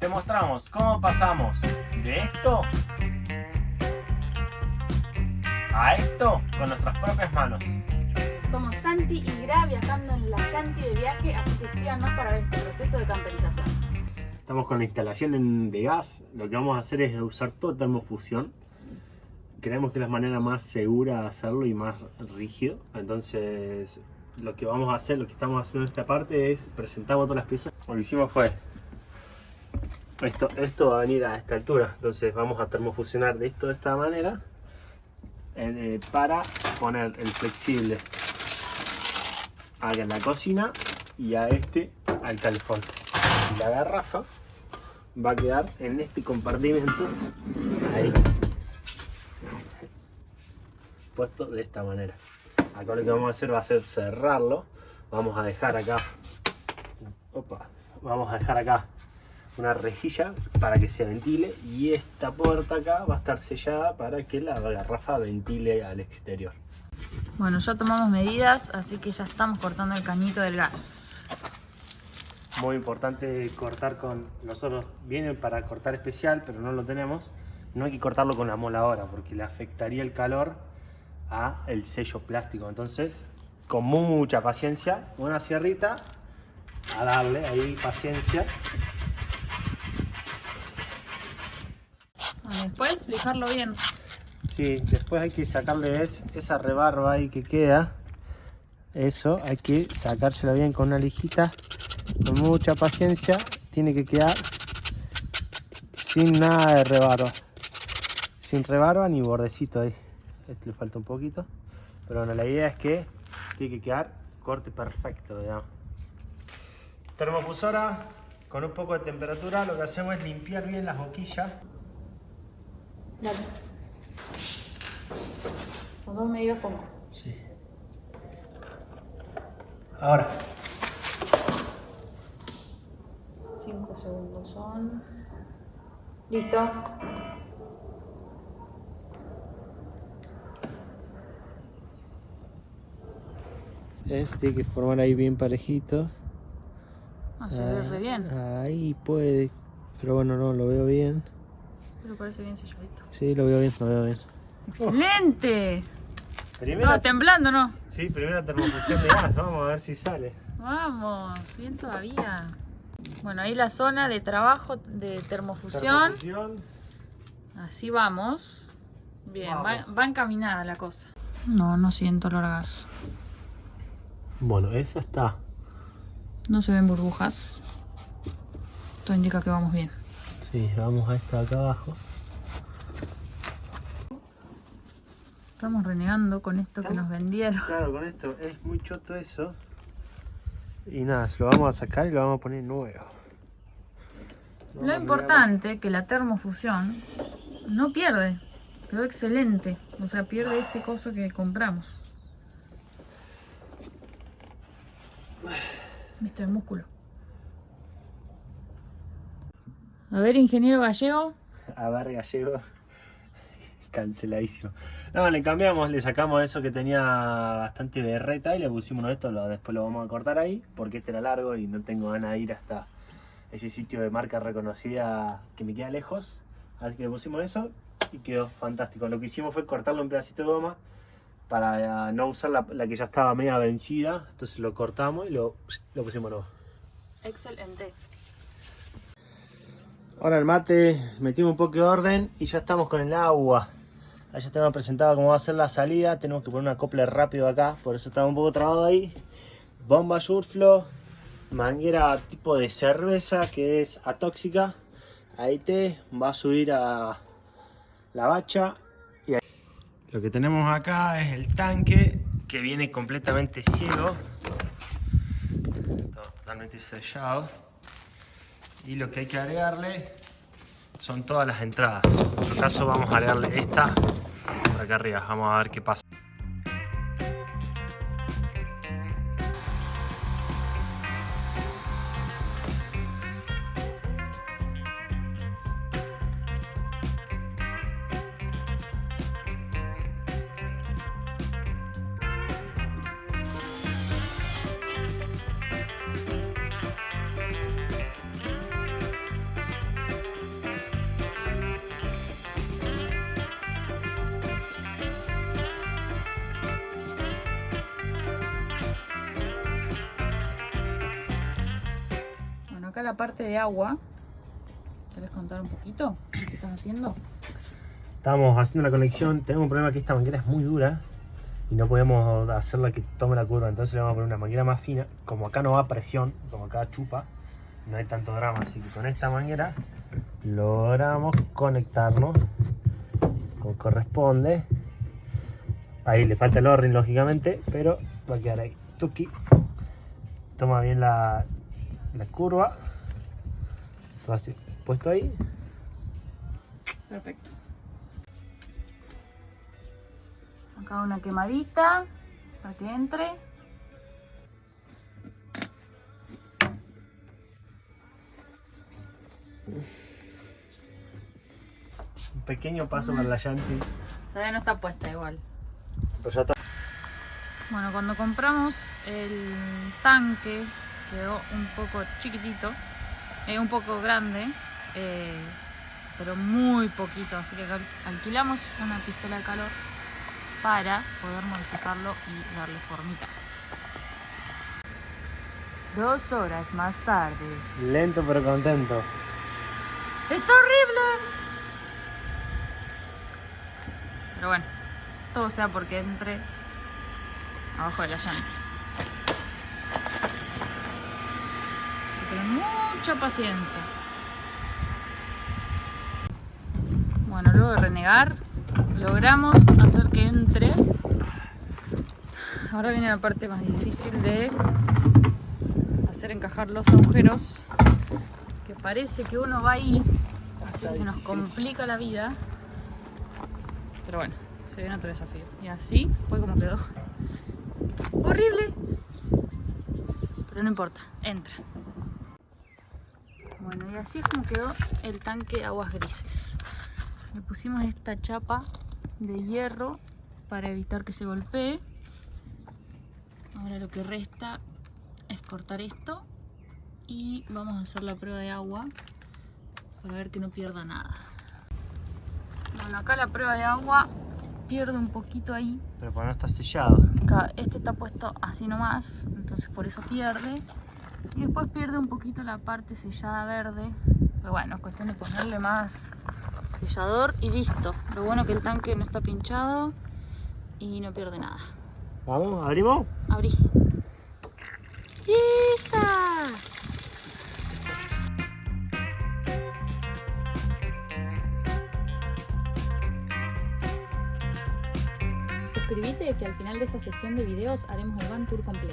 Te mostramos cómo pasamos de esto a esto con nuestras propias manos. Somos Santi y Gra viajando en la Yanti de viaje, así que síganos para ver este proceso de camperización. Estamos con la instalación de gas. Lo que vamos a hacer es usar todo termofusión. Creemos que es la manera más segura de hacerlo y más rígido. Entonces lo que vamos a hacer, lo que estamos haciendo en esta parte es presentamos todas las piezas. Lo que hicimos fue esto va a venir a esta altura. Entonces vamos a termofusionar de esto de esta manera para poner el flexible acá en la cocina y a este al calefón. Y la garrafa va a quedar en este compartimento ahí, puesto de esta manera. Acá lo que vamos a hacer va a ser cerrarlo. Vamos a dejar acá una rejilla para que se ventile, y esta puerta acá va a estar sellada para que la garrafa ventile al exterior. Bueno, ya tomamos medidas, así que ya estamos cortando el cañito del gas. Muy importante cortar con... Nosotros vienen para cortar especial, pero no lo tenemos. No hay que cortarlo con la moladora porque le afectaría el calor a el sello plástico. Entonces, con mucha paciencia, una sierrita, a darle ahí paciencia. Después lijarlo bien. Sí, después hay que sacarle esa rebarba ahí que queda. Eso hay que sacárselo bien con una lijita, con mucha paciencia. Tiene que quedar sin nada de rebarba, sin rebarba ni bordecito ahí. Este le falta un poquito, pero bueno, la idea es que tiene que quedar corte perfecto, digamos. Termofusora con un poco de temperatura. Lo que hacemos es limpiar bien las boquillas. Dale. Con 2 medidas pongo. Sí. Ahora. 5 segundos son. Listo. Tiene que formar ahí bien parejito. Se ve re bien. Ahí puede, pero bueno, no lo veo bien. Pero parece bien selladito. Sí, lo veo bien, lo veo bien. ¡Excelente! Primera, Estaba temblando, ¿no? sí, primera termofusión de gas. Vamos a ver si sale. Vamos, bien todavía. Bueno, ahí la zona de trabajo de termofusión. Así vamos. Bien, va encaminada la cosa. No siento olor a gas. Bueno, esa está. No se ven burbujas. Esto indica que vamos bien. Sí, vamos a esta acá abajo. Estamos renegando con esto que nos vendieron. Claro, con esto es muy choto eso. Y nada, se lo vamos a sacar y lo vamos a poner nuevo. Lo importante es que la termofusión no pierde. Quedó excelente. O sea, pierde este coso que compramos. ¿Viste el músculo? A ver, ingeniero gallego. A ver, gallego. Canceladísimo. No, le cambiamos, le sacamos eso que tenía bastante berreta y le pusimos uno de estos. Después lo vamos a cortar ahí porque este era largo y no tengo ganas de ir hasta ese sitio de marca reconocida que me queda lejos. Así que le pusimos eso y quedó fantástico. Lo que hicimos fue cortarle un pedacito de goma para no usar la que ya estaba media vencida. Entonces lo cortamos y lo pusimos nuevo. Excelente. Ahora el mate, metimos un poco de orden y ya estamos con el agua. Ahí ya tenemos presentado cómo va a ser la salida. Tenemos que poner un acople rápido acá, por eso estaba un poco trabado ahí. Bomba Surflow, manguera tipo de cerveza que es atóxica. Ahí va a subir a la bacha. Y ahí. Lo que tenemos acá es el tanque que viene completamente ciego. Totalmente sellado. Y lo que hay que agregarle son todas las entradas. En nuestro caso vamos a agregarle esta por acá arriba. Vamos a ver qué pasa. acá la parte de agua. ¿Querés contar un poquito qué estás haciendo? Estamos haciendo la conexión. Tenemos un problema que esta manguera es muy dura y no podemos hacerla que tome la curva. Entonces le vamos a poner una manguera más fina. Como acá no va a presión, como acá chupa, no hay tanto drama. Así que con esta manguera logramos conectarnos como corresponde. Ahí le falta el O-ring lógicamente, pero va a quedar ahí. Tuki. Toma bien la curva. Todo así, puesto ahí. Perfecto. Acá una quemadita para que entre. Un pequeño paso para la Yanti. Todavía no está puesta igual. Pero ya está. Bueno, cuando compramos el tanque quedó un poco chiquitito, un poco grande, pero muy poquito, así que alquilamos una pistola de calor para poder modificarlo y darle formita. 2 horas más tarde. Lento pero contento. ¡Está horrible! Pero bueno, todo sea porque entre abajo de la llanta. Hay que tener mucha paciencia. Bueno, luego de renegar, logramos hacer que entre. Ahora viene la parte más difícil de hacer encajar los agujeros, que parece que uno va ahí, así que se nos complica la vida. Pero bueno, se viene otro desafío. Y así fue como quedó. ¡Horrible! Pero no importa, entra. Bueno, y así es como quedó el tanque de aguas grises. Le pusimos esta chapa de hierro para evitar que se golpee. Ahora lo que resta es cortar esto y vamos a hacer la prueba de agua para ver que no pierda nada. Bueno, acá la prueba de agua pierde un poquito ahí. Pero para no estar sellado. Acá, este está puesto así nomás, entonces por eso pierde. Y después pierde un poquito la parte sellada verde. Pero bueno, es cuestión de ponerle más sellador y listo. Lo bueno que el tanque no está pinchado y no pierde nada. Vamos, abrimos. Abrí. ¡Isa! Suscríbete que al final de esta sección de videos haremos el van tour completo.